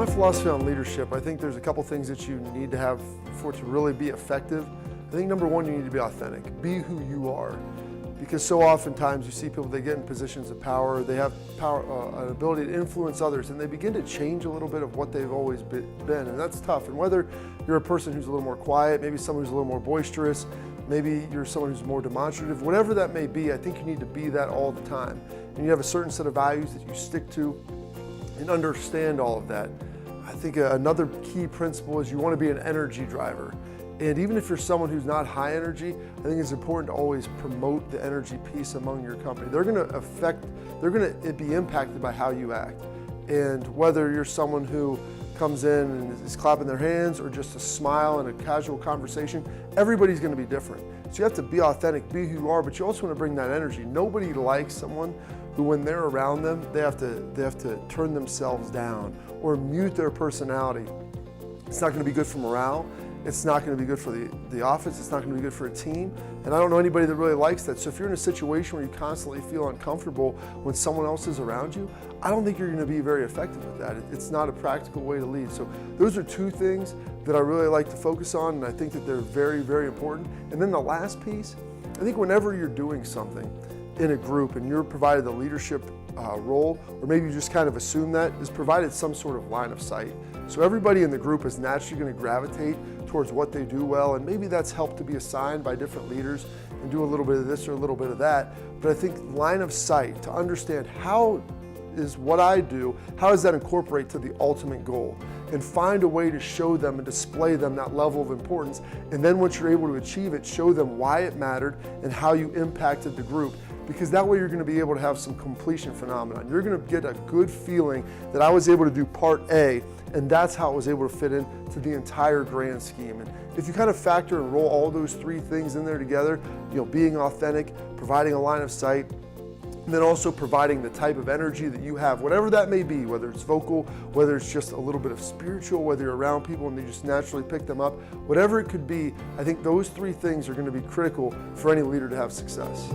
my philosophy on leadership, I think there's a couple things that you need to have for it to really be effective. I think number one, you need to be authentic. Be who you are. Because so oftentimes you see people, they get in positions of power, they have power, an ability to influence others, and they begin to change a little bit of what they've always been, and that's tough. And whether you're a person who's a little more quiet, maybe someone who's a little more boisterous, maybe you're someone who's more demonstrative, whatever that may be, I think you need to be that all the time. And you have a certain set of values that you stick to and understand all of that. I think another key principle is you want to be an energy driver. And even if you're someone who's not high energy, I think it's important to always promote the energy piece among your company. They're going to be impacted by how you act. And whether you're someone who comes in and is clapping their hands or just a smile and a casual conversation, everybody's going to be different. So you have to be authentic, be who you are, but you also want to bring that energy. Nobody likes someone who, when they're around them, they have to turn themselves down or mute their personality. It's not going to be good for morale. It's not going to be good for the office. It's not going to be good for a team. And I don't know anybody that really likes that. So if you're in a situation where you constantly feel uncomfortable when someone else is around you, I don't think you're going to be very effective with that. It's not a practical way to lead. So those are two things that I really like to focus on, and I think that they're very, very important. And then the last piece, I think whenever you're doing something in a group and you're provided the leadership role, or maybe you just kind of assume that, is provided some sort of line of sight. So everybody in the group is naturally going to gravitate towards what they do well, and maybe that's helped to be assigned by different leaders and do a little bit of this or a little bit of that. But I think line of sight, to understand how is what I do, how does that incorporate to the ultimate goal? And find a way to show them and display them that level of importance. And then once you're able to achieve it, show them why it mattered and how you impacted the group. Because that way you're going to be able to have some completion phenomenon. You're going to get a good feeling that I was able to do part A, and that's how it was able to fit into the entire grand scheme. And if you kind of factor and roll all those three things in there together, being authentic, providing a line of sight, and then also providing the type of energy that you have, whatever that may be, whether it's vocal, whether it's just a little bit of spiritual, whether you're around people and they just naturally pick them up, whatever it could be, I think those three things are going to be critical for any leader to have success.